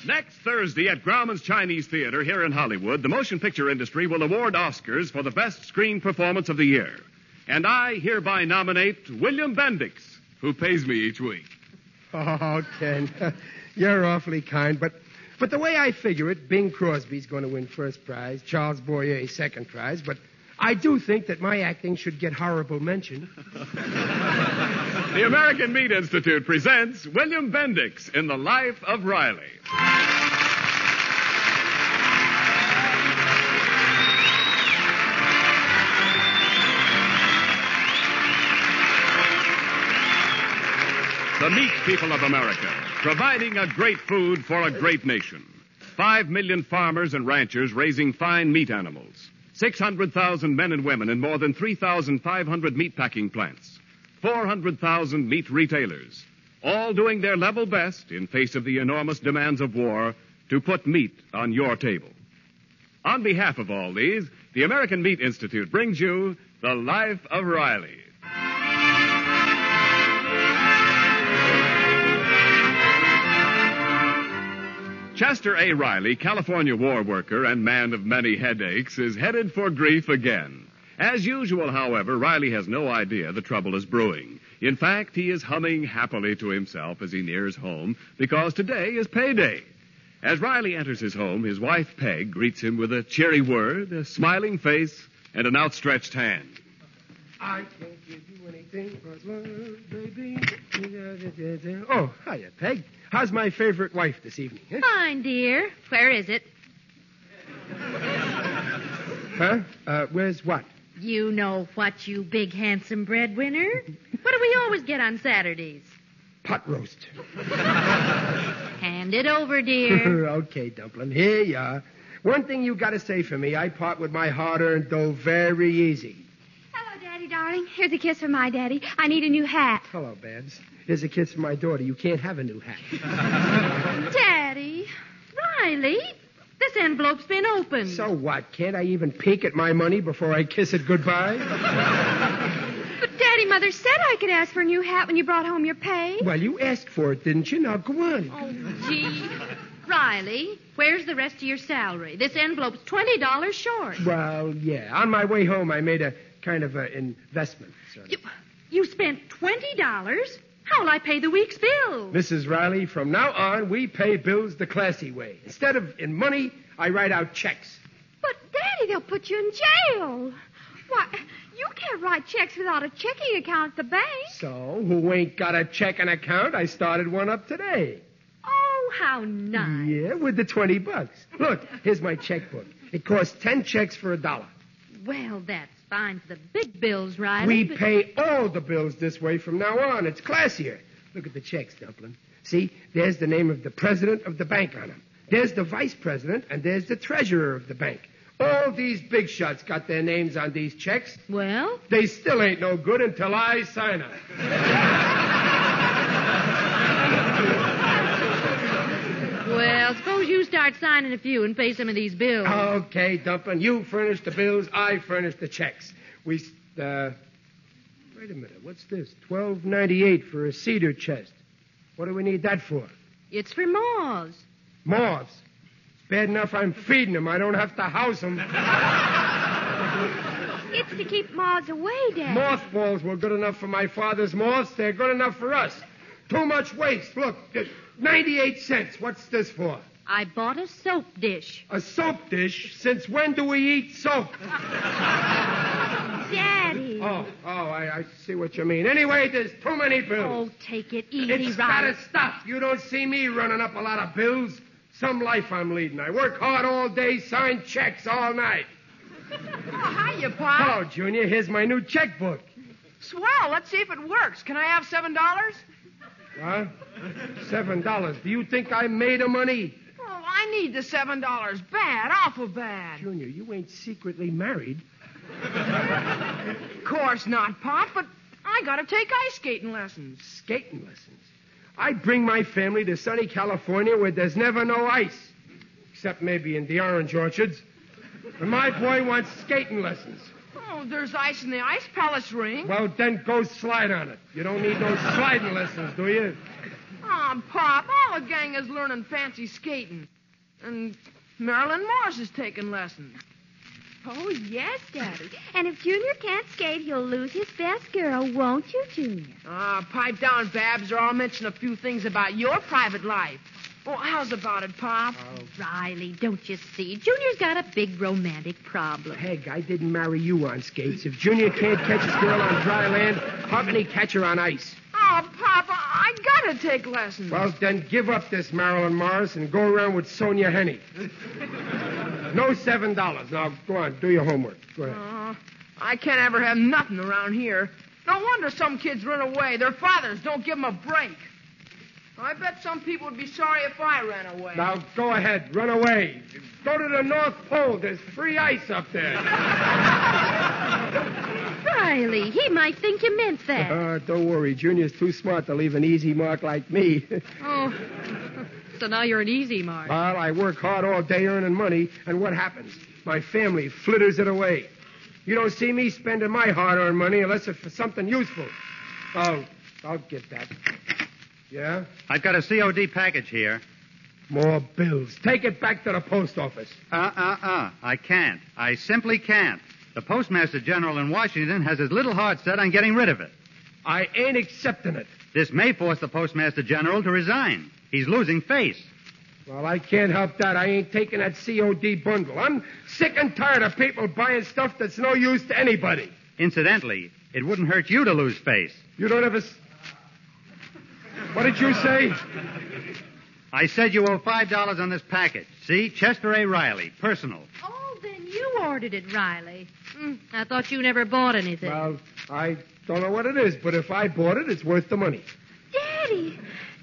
Next Thursday at Grauman's Chinese Theater here in Hollywood, the motion picture industry will award Oscars for the best screen performance of the year. And I hereby nominate William Bendix, who pays me each week. Oh, Ken, you're awfully kind, but the way I figure it, Bing Crosby's going to win first prize, Charles Boyer second prize, but I do think that my acting should get horrible mention. The American Meat Institute presents William Bendix in The Life of Riley. The meat people of America, providing a great food for a great nation. 5 million farmers and ranchers raising fine meat animals. 600,000 men and women in more than 3,500 meatpacking plants. 400,000 meat retailers. All doing their level best in face of the enormous demands of war to put meat on your table. On behalf of all these, the American Meat Institute brings you The Life of Riley. Chester A. Riley, California war worker and man of many headaches, is headed for grief again. As usual, however, Riley has no idea the trouble is brewing. In fact, he is humming happily to himself as he nears home because today is payday. As Riley enters his home, his wife, Peg, greets him with a cheery word, a smiling face, and an outstretched hand. I can't give you anything but love, baby. Oh, hiya, Peg. How's my favorite wife this evening? Huh? Fine, dear. Where is it? Huh? Where's what? You know what, you big, handsome breadwinner. What do we always get on Saturdays? Pot roast. Hand it over, dear. Okay, Dumpling. Here you are. One thing you got to say for me, I part with my hard-earned dough very easy. Hello, Daddy, darling. Here's a kiss from my daddy. I need a new hat. Hello, Babs. Here's a kiss from my daughter. You can't have a new hat. Daddy. Riley, this envelope's been opened. So what? Can't I even peek at my money before I kiss it goodbye? But Daddy, Mother said I could ask for a new hat when you brought home your pay. Well, you asked for it, didn't you? Now, go on. Oh, gee. Riley, where's the rest of your salary? This envelope's $20 short. Well, yeah. On my way home, I made a kind of an investment. You spent $20? How'll I pay the week's bill? Mrs. Riley, from now on, we pay bills the classy way. Instead of in money, I write out checks. But, Daddy, they'll put you in jail. Why, you can't write checks without a checking account at the bank. So, who ain't got a checking account? I started one up today. Oh, how nice. Yeah, with the $20. Look, here's my checkbook. It costs 10 checks for $1. Well, that's fine for the big bills, Riley. We pay all the bills this way from now on. It's classier. Look at the checks, Dumpling. See, there's the name of the president of the bank on them. There's the vice president, and there's the treasurer of the bank. All these big shots got their names on these checks. Well? They still ain't no good until I sign them. Well, suppose you start signing a few and pay some of these bills. Okay, Dumpling. You furnish the bills, I furnish the checks. Wait a minute. What's this? $12.98 for a cedar chest. What do we need that for? It's for moths. Moths? It's bad enough I'm feeding them. I don't have to house them. It's to keep moths away, Daddy. Mothballs were good enough for my father's moths. They're good enough for us. Too much waste. Look, 98 cents. What's this for? I bought a soap dish. A soap dish? Since when do we eat soap? Daddy. I see what you mean. Anyway, there's too many bills. Oh, take it easy, It's Riley. gotta stop. You don't see me running up a lot of bills. Some life I'm leading. I work hard all day, sign checks all night. Oh, hiya, Pop. Hello, Junior. Here's my new checkbook. Swell. Let's see if it works. Can I have $7? Huh? $7. Do you think I made of money? Oh, I need the $7 bad, awful bad. Junior, you ain't secretly married. Of course not, Pop, but I gotta take ice skating lessons. Skating lessons? I bring my family to sunny California where there's never no ice. Except maybe in the orange orchards. And my boy wants skating lessons. Oh, there's ice in the ice palace ring. Well, then go slide on it. You don't need no sliding lessons, do you? Oh, Pop, all the gang is learning fancy skating. And Marilyn Morris is taking lessons. Oh, yes, Daddy. And if Junior can't skate, he'll lose his best girl, won't you, Junior? Ah, pipe down, Babs, or I'll mention a few things about your private life. Well, how's about it, Pop? Oh, Riley, don't you see? Junior's got a big romantic problem. Peg, I didn't marry you on skates. If Junior can't catch his girl on dry land, how can he catch her on ice? Oh, Pop, I gotta take lessons. Well, then give up this Marilyn Morris and go around with Sonia Henney. No $7. Now, go on, do your homework. Go ahead. I can't ever have nothing around here. No wonder some kids run away. Their fathers don't give them a break. I bet some people would be sorry if I ran away. Now, go ahead. Run away. Go to the North Pole. There's free ice up there. Riley, he might think you meant that. Don't worry. Junior's too smart to leave an easy mark like me. Oh, so now you're an easy mark. Well, I work hard all day earning money, and what happens? My family flitters it away. You don't see me spending my hard-earned money unless it's for something useful. Oh, I'll get that. Yeah? I've got a COD package here. More bills. Take it back to the post office. I can't. I simply can't. The Postmaster General in Washington has his little heart set on getting rid of it. I ain't accepting it. This may force the Postmaster General to resign. He's losing face. Well, I can't help that. I ain't taking that COD bundle. I'm sick and tired of people buying stuff that's no use to anybody. Incidentally, it wouldn't hurt you to lose face. You don't ever... What did you say? I said you owe $5 on this package. See? Chester A. Riley, personal. Oh, then you ordered it, Riley. I thought you never bought anything. Well, I don't know what it is, but if I bought it, it's worth the money. Daddy,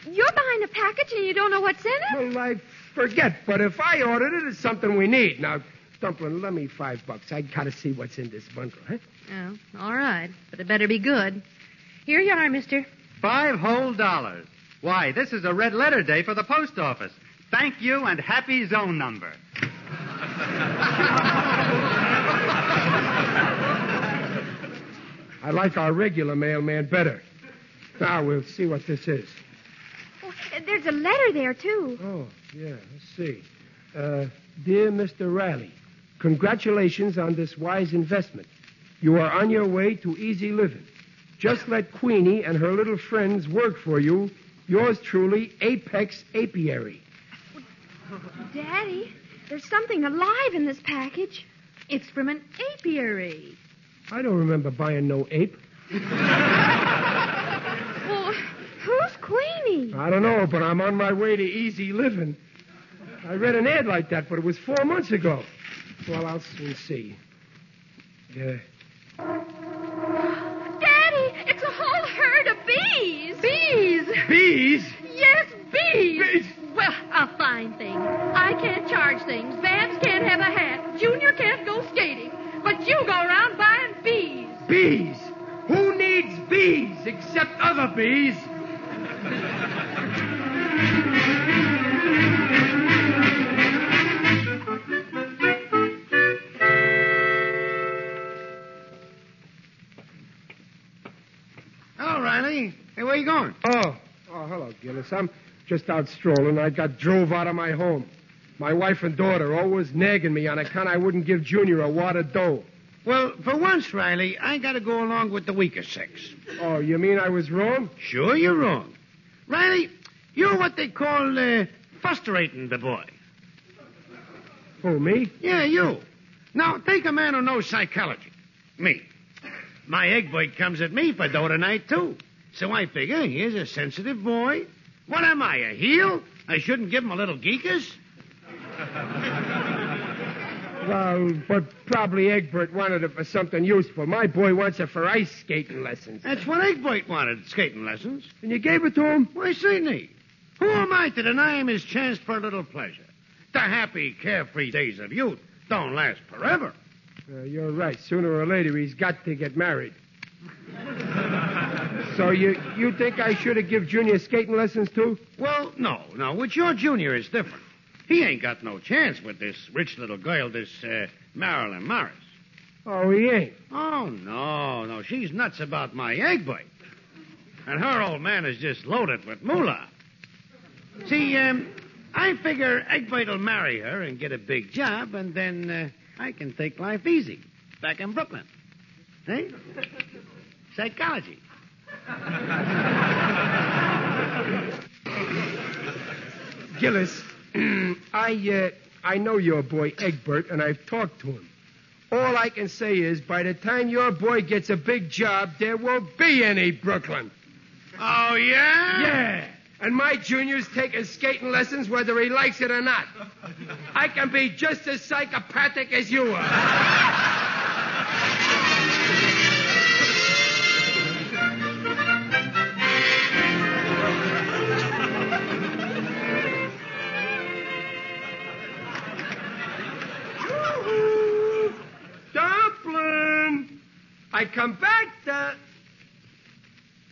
you're buying a package and you don't know what's in it? Well, I forget, but if I ordered it, it's something we need. Now, Dumplin', lend me $5. I gotta see what's in this bundle, huh? Oh, all right. But it better be good. Here you are, mister. $5 whole. Why, this is a red letter day for the post office. Thank you and happy zone number. I like our regular mailman better. Now, we'll see what this is. Oh, there's a letter there, too. Oh, yeah, let's see. Dear Mr. Riley, congratulations on this wise investment. You are on your way to easy living. Just let Queenie and her little friends work for you. Yours truly, Apex Apiary. Daddy, there's something alive in this package. It's from an apiary. I don't remember buying no ape. Well, who's Queenie? I don't know, but I'm on my way to easy living. I read an ad like that, but it was 4 months ago. Well, I'll soon see. Yeah. Daddy, it's a whole herd of bees. Bees! Bees? Yes, bees! Bees? Well, a fine thing. I can't charge things. Babs can't have a hat. Junior can't go skating. But you go around buying bees. Bees? Who needs bees except other bees? Hello, Riley. Hey, where you going? Oh, hello, Gillis. I'm just out strolling. I got drove out of my home. My wife and daughter always nagging me on account I wouldn't give Junior a wad of dough. Well, for once, Riley, I got to go along with the weaker sex. Oh, you mean I was wrong? Sure, you're wrong. Riley, you're what they call frustrating the boy. Who, me? Yeah, you. Now, take a man who knows psychology. Me. My egg boy comes at me for dough tonight, too. So I figure, here's a sensitive boy. What am I, a heel? I shouldn't give him a little geekers? Well, but probably Egbert wanted it for something useful. My boy wants it for ice skating lessons. That's what Eggbert wanted, skating lessons. And you gave it to him? Why, certainly. Who am I to deny him his chance for a little pleasure? The happy, carefree days of youth don't last forever. You're right. Sooner or later, he's got to get married. So you think I should have give Junior skating lessons, too? Well, no. With your Junior, it's different. He ain't got no chance with this rich little girl, this Marilyn Morris. Oh, he ain't? Oh, no. She's nuts about my egg boy. And her old man is just loaded with moolah. See, I figure Eggbite will marry her and get a big job, and then I can take life easy back in Brooklyn. Hey? Psychology. Gillis, I know your boy Egbert, and I've talked to him. All I can say is, by the time your boy gets a big job, there won't be any Brooklyn. Oh, yeah? Yeah. And my junior's taking skating lessons whether he likes it or not. I can be just as psychopathic as you are. Dumpling! I come back to...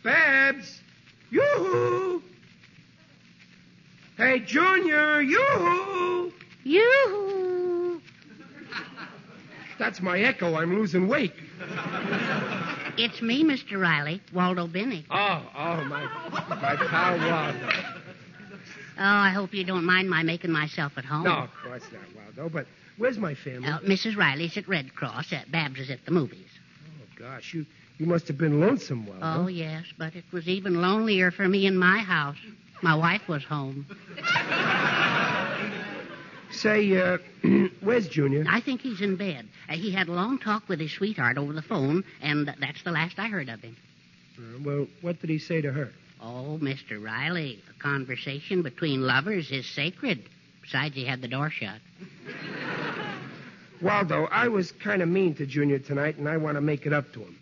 Babs! Yoo-hoo! Hey, Junior, yoo-hoo! Yoo-hoo! That's my echo. I'm losing weight. It's me, Mr. Riley, Waldo Bendix. Oh, my pal Waldo. Oh, I hope you don't mind my making myself at home. No, of course not, Waldo, but where's my family? Mrs. Riley's at Red Cross. Babs is at the movies. Oh, gosh, you must have been lonesome, Waldo. Oh, yes, but it was even lonelier for me in my house. My wife was home. Say, where's Junior? I think he's in bed. He had a long talk with his sweetheart over the phone, and that's the last I heard of him. Well, what did he say to her? Oh, Mr. Riley, a conversation between lovers is sacred. Besides, he had the door shut. Waldo, I was kind of mean to Junior tonight, and I want to make it up to him.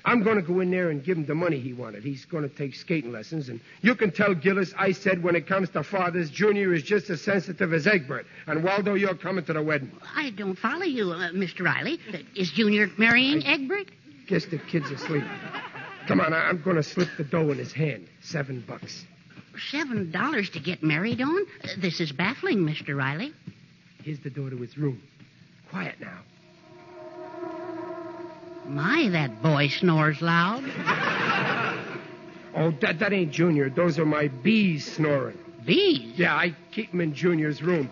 I'm going to go in there and give him the money he wanted. He's going to take skating lessons, and you can tell Gillis I said when it comes to fathers, Junior is just as sensitive as Egbert. And, Waldo, you're coming to the wedding. I don't follow you, Mr. Riley. Is Junior marrying Egbert? Guess the kid's asleep. Come on, I'm going to slip the dough in his hand. $7. $7 to get married on? This is baffling, Mr. Riley. Here's the door to his room. Quiet now. My, that boy snores loud. Oh, that ain't Junior. Those are my bees snoring. Bees? Yeah, I keep them in Junior's room.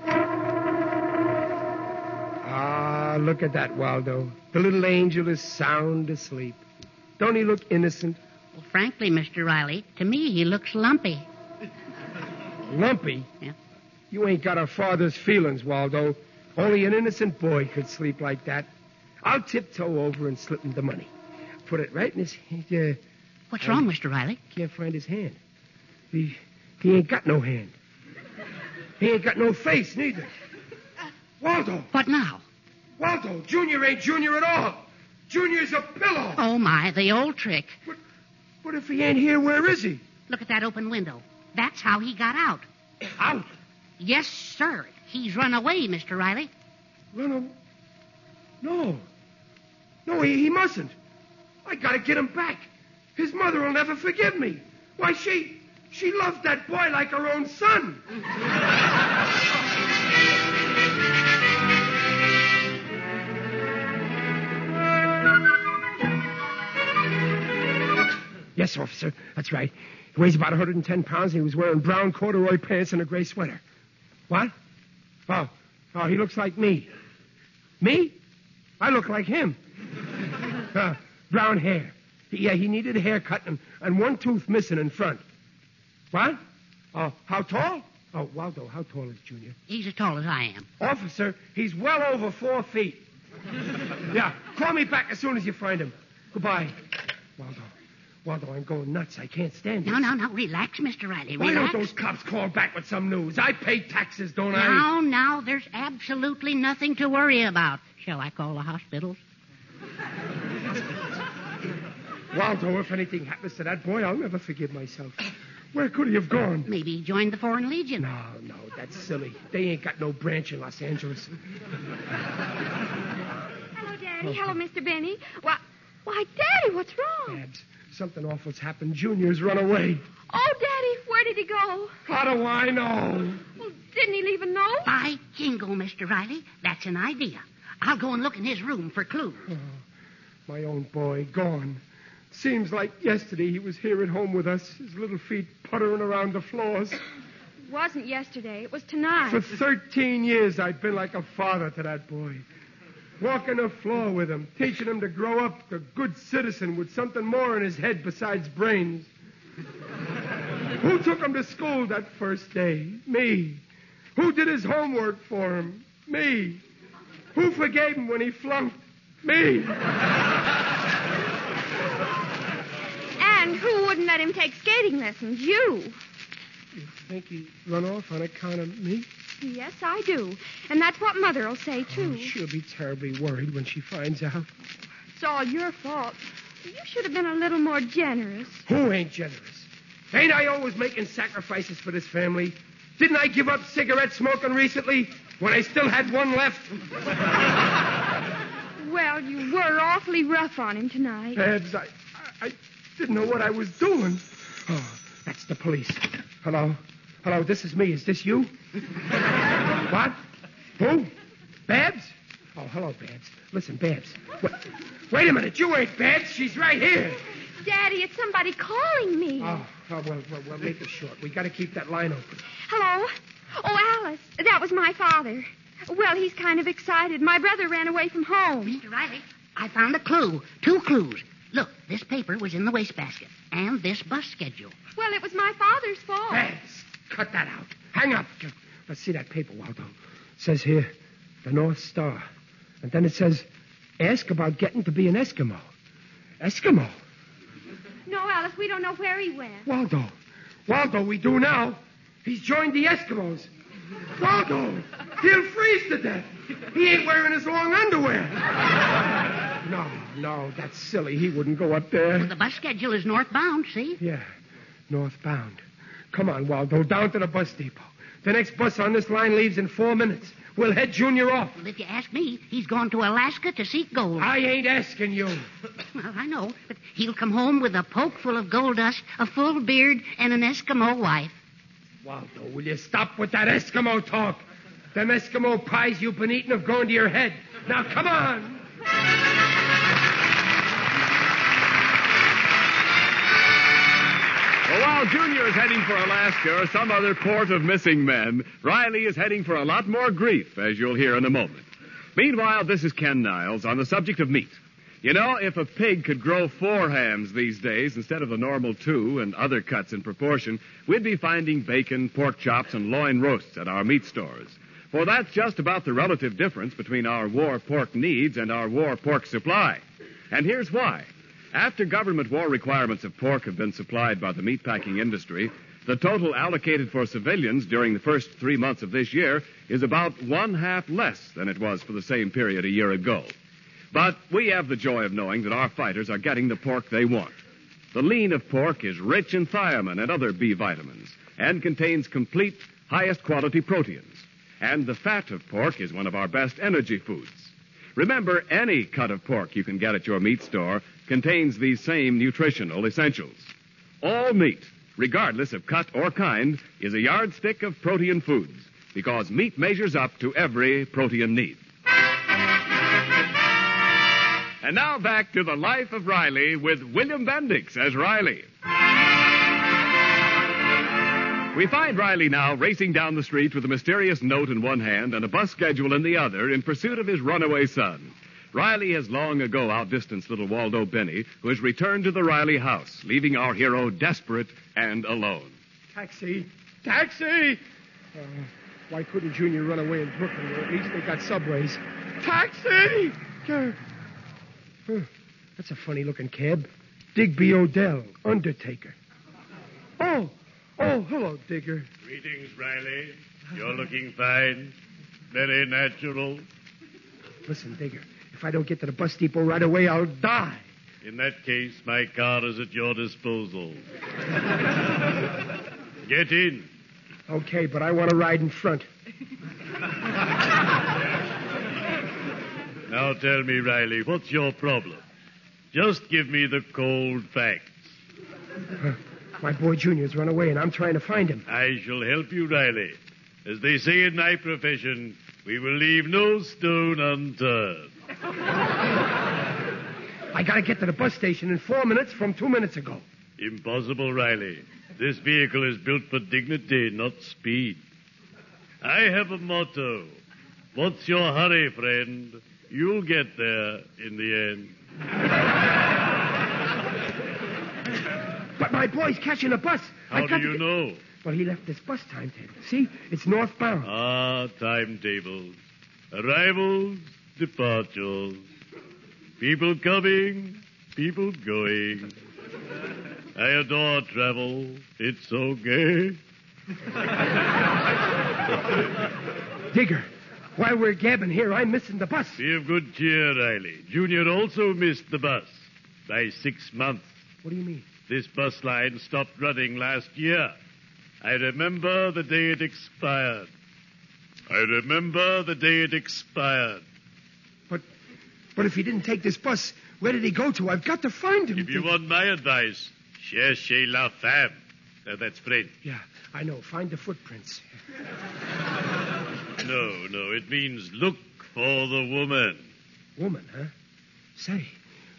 Ah, look at that, Waldo. The little angel is sound asleep. Don't he look innocent? Well, frankly, Mr. Riley, to me he looks lumpy. Lumpy? Yeah. You ain't got a father's feelings, Waldo. Only an innocent boy could sleep like that. I'll tiptoe over and slip him the money. Put it right in his hand. What's wrong, Mr. Riley? Can't find his hand. He ain't got no hand. He ain't got no face, neither. Waldo! What now? Waldo, Junior ain't Junior at all. Junior's a pillow. Oh, my, the old trick. But if he ain't here, where is he? Look at that open window. That's how he got out. Out? Yes, sir. He's run away, Mr. Riley. Run away? No. No, he mustn't. I gotta get him back. His mother will never forgive me. Why, she loved that boy like her own son. Yes, officer, that's right. He weighs about 110 pounds, and he was wearing brown corduroy pants and a gray sweater. What? Oh, he looks like me. Me? I look like him. Brown hair. Yeah, he needed a haircut and one tooth missing in front. What? Oh, how tall? Oh, Waldo, how tall is Junior? He's as tall as I am. Officer, he's well over 4 feet. Yeah, call me back as soon as you find him. Goodbye. Waldo, I'm going nuts. I can't stand it. No. Relax, Mr. Riley. Relax. Why don't those cops call back with some news? I pay taxes, don't I? No. There's absolutely nothing to worry about. Shall I call the hospitals? Waldo, if anything happens to that boy, I'll never forgive myself. Where could he have gone? Maybe he joined the Foreign Legion. No, that's silly. They ain't got no branch in Los Angeles. Hello, Daddy. Hello, Mr. Benny. Why, Daddy, what's wrong? Babs, something awful's happened. Junior's run away. Oh, Daddy, where did he go? How do I know? Well, didn't he leave a note? By jingo, Mr. Riley. That's an idea. I'll go and look in his room for clues. Oh, my own boy, gone. Seems like yesterday he was here at home with us, his little feet puttering around the floors. wasn't yesterday. It was tonight. For 13 years, I've been like a father to that boy. Walking the floor with him, teaching him to grow up a good citizen with something more in his head besides brains. Who took him to school that first day? Me. Who did his homework for him? Me. Who forgave him when he flunked? Me. And who wouldn't let him take skating lessons? You. You think he'd run off on account of me? Yes, I do. And that's what Mother'll say, too. Oh, she'll be terribly worried when she finds out. It's all your fault. You should have been a little more generous. Who ain't generous? Ain't I always making sacrifices for this family? Didn't I give up cigarette smoking recently when I still had one left? Well, you were awfully rough on him tonight. Babs, I didn't know what I was doing. Oh, that's the police. Hello? Hello, this is me. Is this you? What? Who? Babs? Oh, hello, Babs. Listen, Babs. Wait a minute. You ain't Babs. She's right here. Daddy, it's somebody calling me. Oh, well, make it short. We got to keep that line open. Hello? Oh, Alice. That was my father. Well, he's kind of excited. My brother ran away from home. Mr. Riley, I found a clue. 2 clues. Look, this paper was in the wastebasket. And this bus schedule. Well, it was my father's fault. Babs, cut that out. Hang up. Let's see that paper, Waldo. It says here, the North Star. And then it says, ask about getting to be an Eskimo. Eskimo? No, Alice, we don't know where he went. Waldo, we do now. He's joined the Eskimos. Waldo, he'll freeze to death. He ain't wearing his long underwear. No, that's silly. He wouldn't go up there. Well, the bus schedule is northbound, see? Yeah, northbound. Come on, Waldo, down to the bus depot. The next bus on this line leaves in 4 minutes. We'll head Junior off. Well, if you ask me, he's gone to Alaska to seek gold. I ain't asking you. Well, I know, but he'll come home with a poke full of gold dust, a full beard, and an Eskimo wife. Waldo, will you stop with that Eskimo talk? Them Eskimo pies you've been eating have gone to your head. Now, come on. Well, while Junior is heading for Alaska or some other port of missing men, Riley is heading for a lot more grief, as you'll hear in a moment. Meanwhile, this is Ken Niles on the subject of meat. You know, if a pig could grow 4 hams these days instead of the normal 2 and other cuts in proportion, we'd be finding bacon, pork chops, and loin roasts at our meat stores. For that's just about the relative difference between our war pork needs and our war pork supply. And here's why. After government war requirements of pork have been supplied by the meatpacking industry, the total allocated for civilians during the first 3 months of this year is about 1/2 less than it was for the same period a year ago. But we have the joy of knowing that our fighters are getting the pork they want. The lean of pork is rich in thiamine and other B vitamins and contains complete, highest quality proteins. And the fat of pork is one of our best energy foods. Remember, any cut of pork you can get at your meat store contains these same nutritional essentials. All meat, regardless of cut or kind, is a yardstick of protein foods because meat measures up to every protein need. And now back to the life of Riley with William Bendix as Riley. We find Riley now racing down the street with a mysterious note in one hand and a bus schedule in the other in pursuit of his runaway son. Riley has long ago outdistanced little Waldo Benny, who has returned to the Riley house, leaving our hero desperate and alone. Taxi! Why couldn't Junior run away in Brooklyn where at least they got subways? Taxi! That's a funny-looking cab. Digby Odell, undertaker. Oh, hello, Digger. Greetings, Riley. You're looking fine. Very natural. Listen, Digger, if I don't get to the bus depot right away, I'll die. In that case, my car is at your disposal. Get in. Okay, but I want to ride in front. Now tell me, Riley, what's your problem? Just give me the cold facts. My boy Junior's run away, and I'm trying to find him. I shall help you, Riley. As they say in my profession, we will leave no stone unturned. I gotta get to the bus station in 4 minutes from 2 minutes ago. Impossible, Riley. This vehicle is built for dignity, not speed. I have a motto. What's your hurry, friend? You'll get there in the end. But my boy's catching a bus. How do you know? Well, he left this bus timetable. See? It's northbound. Ah, timetables. Arrivals, departures. People coming, people going. I adore travel. It's so gay. Digger, while we're gabbing here, I'm missing the bus. Be of good cheer, Riley. Junior also missed the bus by 6 months. What do you mean? This bus line stopped running last year. I remember the day it expired. But if he didn't take this bus, where did he go to? I've got to find him. If you want my advice, cherchez la femme. That's French. Yeah, I know. Find the footprints. No, it means look for the woman. Woman, huh? Say,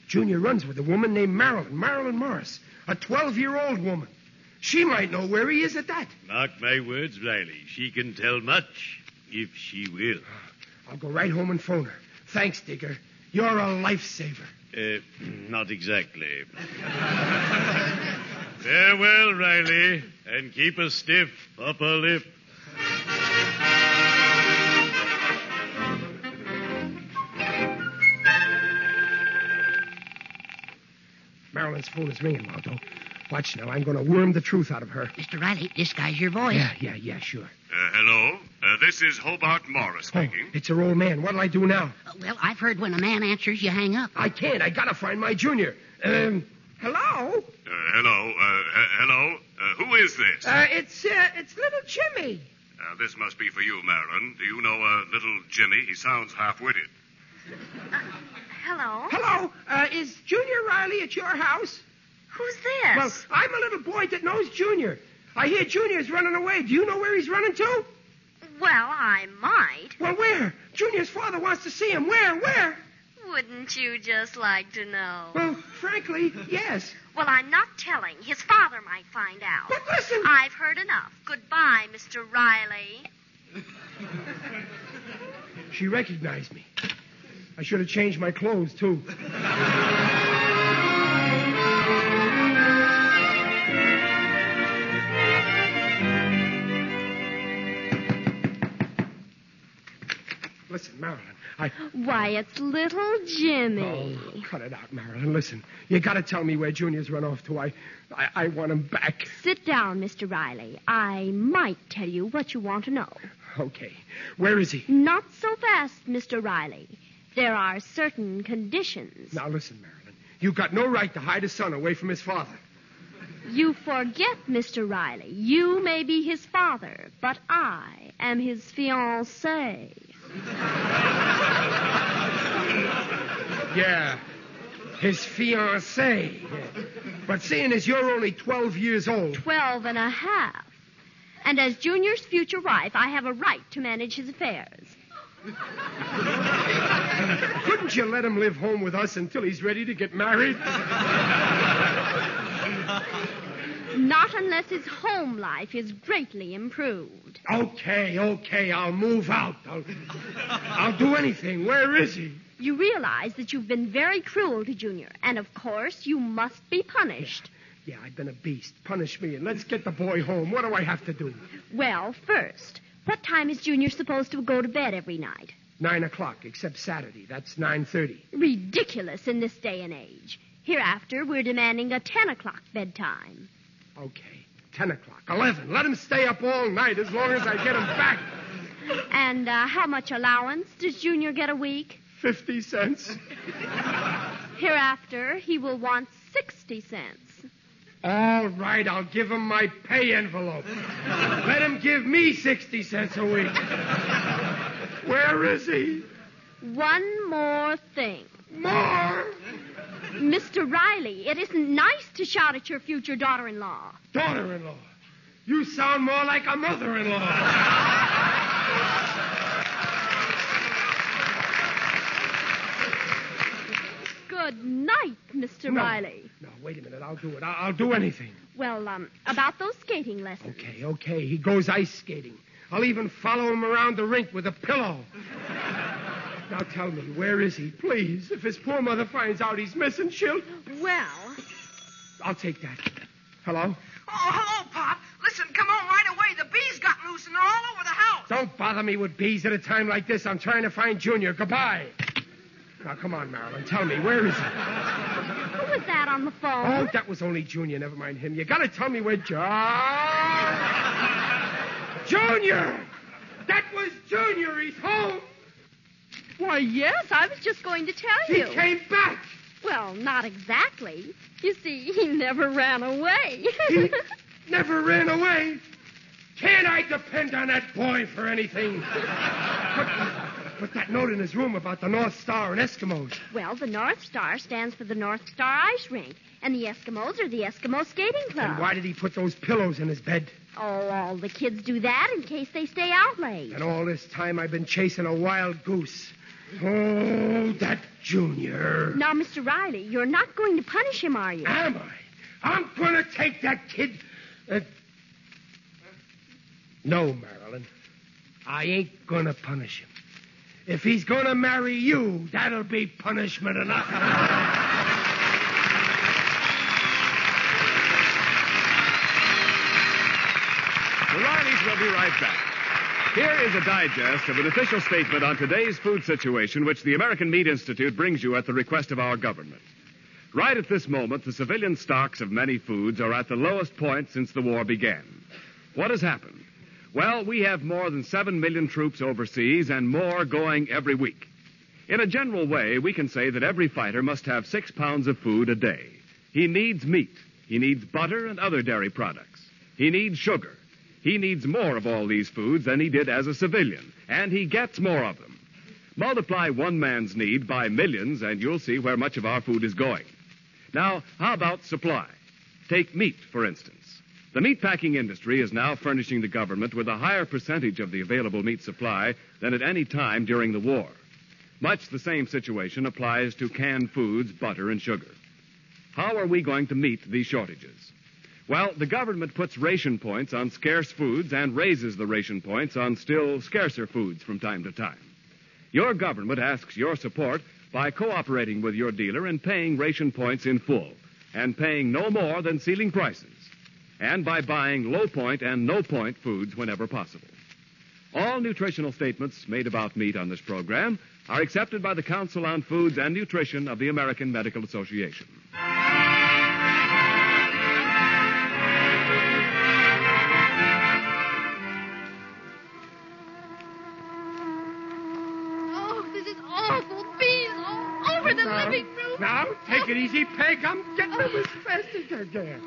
Junior runs with a woman named Marilyn Morris, a 12-year-old woman. She might know where he is at that. Mark my words, Riley. She can tell much, if she will. I'll go right home and phone her. Thanks, Digger. You're a lifesaver. Not exactly. Farewell, Riley, and keep a stiff upper lip. Marilyn's phone is ringing, Waldo. Watch now. I'm going to worm the truth out of her. Mr. Riley, this guy's your voice. Yeah, sure. Hello. This is Hobart Morris speaking. Oh, it's her old man. What'll I do now? Well, I've heard when a man answers, you hang up. I can't. I got to find my Junior. Hello? Hello. Who is this? It's little Jimmy. This must be for you, Marilyn. Do you know little Jimmy? He sounds half-witted. Hello? Hello? Is Junior Riley at your house? Who's this? Well, I'm a little boy that knows Junior. I hear Junior's running away. Do you know where he's running to? Well, I might. Well, where? Junior's father wants to see him. Where? Wouldn't you just like to know? Well, frankly, yes. Well, I'm not telling. His father might find out. But listen. I've heard enough. Goodbye, Mr. Riley. She recognized me. I should have changed my clothes, too. Listen, Marilyn, Why, it's little Jimmy. Oh, cut it out, Marilyn. Listen, you got to tell me where Junior's run off to. I want him back. Sit down, Mr. Riley. I might tell you what you want to know. Okay. Where is he? Not so fast, Mr. Riley. There are certain conditions. Now, listen, Marilyn. You've got no right to hide a son away from his father. You forget, Mr. Riley. You may be his father, but I am his fiancée. Yeah, his fiancée. Yeah. But seeing as you're only 12 years old... 12 and a half. And as Junior's future wife, I have a right to manage his affairs. Couldn't you let him live home with us until he's ready to get married? Not unless his home life is greatly improved. Okay, I'll move out. I'll do anything. Where is he? You realize that you've been very cruel to Junior, and of course you must be punished. Yeah, I've been a beast. Punish me, and let's get the boy home. What do I have to do? Well, first, what time is Junior supposed to go to bed every night? 9 o'clock, except Saturday. That's 9:30. Ridiculous in this day and age. Hereafter, we're demanding a 10 o'clock bedtime. Okay, 10 o'clock, 11. Let him stay up all night as long as I get him back. And how much allowance does Junior get a week? 50 cents. Hereafter, he will want 60 cents. All right, I'll give him my pay envelope. Let him give me 60 cents a week. Where is he? One more thing. More? Mr. Riley, it isn't nice to shout at your future daughter-in-law. Daughter-in-law? You sound more like a mother-in-law. Good night, Mr. Riley. No, wait a minute. I'll do it. I'll do anything. Well, about those skating lessons. Okay. He goes ice skating. I'll even follow him around the rink with a pillow. Now tell me, where is he? Please. If his poor mother finds out he's missing, she'll... Well... I'll take that. Hello? Oh, hello, Pop. Listen, come on right away. The bees got loose and they're all over the house. Don't bother me with bees at a time like this. I'm trying to find Junior. Goodbye. Now, come on, Marilyn. Tell me, where is he? Who was that on the phone? Oh, that was only Junior. Never mind him. You gotta tell me where Junior! That was Junior. He's home. Why, yes, I was just going to tell you. He came back. Well, not exactly. You see, he never ran away. He never ran away? Can't I depend on that boy for anything? But that note in his room about the North Star and Eskimos. Well, the North Star stands for the North Star Ice Rink, and the Eskimos are the Eskimo Skating Club. And why did he put those pillows in his bed? Oh, all the kids do that in case they stay out late. And all this time I've been chasing a wild goose. Oh, that Junior. Now, Mr. Riley, you're not going to punish him, are you? Am I? I'm going to take that kid... No, Marilyn. I ain't going to punish him. If he's going to marry you, that'll be punishment enough. The Rileys will be right back. Here is a digest of an official statement on today's food situation, which the American Meat Institute brings you at the request of our government. Right at this moment, the civilian stocks of many foods are at the lowest point since the war began. What has happened? Well, we have more than 7 million troops overseas and more going every week. In a general way, we can say that every fighter must have 6 pounds of food a day. He needs meat. He needs butter and other dairy products. He needs sugar. He needs more of all these foods than he did as a civilian, and he gets more of them. Multiply one man's need by millions, and you'll see where much of our food is going. Now, how about supply? Take meat, for instance. The meatpacking industry is now furnishing the government with a higher percentage of the available meat supply than at any time during the war. Much the same situation applies to canned foods, butter, and sugar. How are we going to meet these shortages? Well, the government puts ration points on scarce foods and raises the ration points on still scarcer foods from time to time. Your government asks your support by cooperating with your dealer in paying ration points in full and paying no more than ceiling prices, and by buying low-point and no-point foods whenever possible. All nutritional statements made about meat on this program are accepted by the Council on Foods and Nutrition of the American Medical Association. Now, take it easy, Peg. I'm getting them as fast as I can.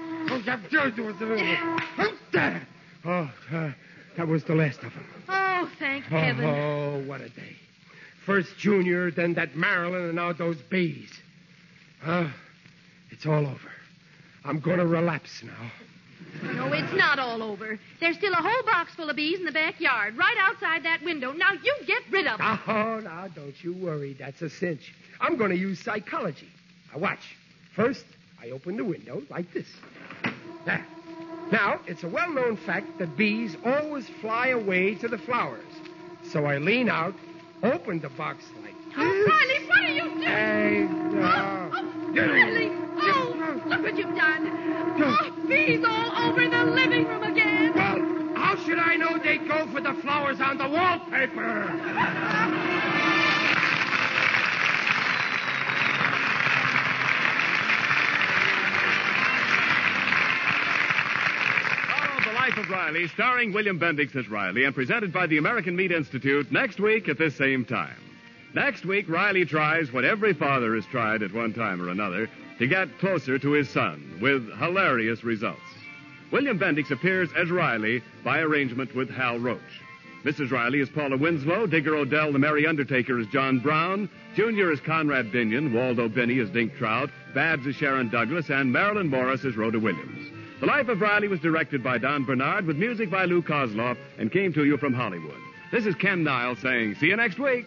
Oh, that was the last of them. Oh, thank heaven. Oh, what a day. First Junior, then that Marilyn, and now those bees. It's all over. I'm going to relapse now. No, it's not all over. There's still a whole box full of bees in the backyard, right outside that window. Now, you get rid of them. Oh, now, don't you worry. That's a cinch. I'm going to use psychology. Now, watch. First, I open the window like this. There. Now, it's a well-known fact that bees always fly away to the flowers. So I lean out, open the box like this. Oh, Riley, what are you doing? Hey, Riley! Oh, look what you've done. Oh, bees all over the living room again. Well, how should I know they'd go for the flowers on the wallpaper? Life of Riley, starring William Bendix as Riley and presented by the American Meat Institute next week at this same time. Next week, Riley tries what every father has tried at one time or another to get closer to his son with hilarious results. William Bendix appears as Riley by arrangement with Hal Roach. Mrs. Riley is Paula Winslow, Digger Odell, the Merry Undertaker, is John Brown, Junior is Conrad Binion, Waldo Binney is Dink Trout, Babs is Sharon Douglas, and Marilyn Morris is Rhoda Williams. The Life of Riley was directed by Don Bernard with music by Lou Kozloff and came to you from Hollywood. This is Ken Niles saying, see you next week.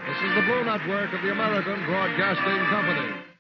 This is the Blue Network of the American Broadcasting Company.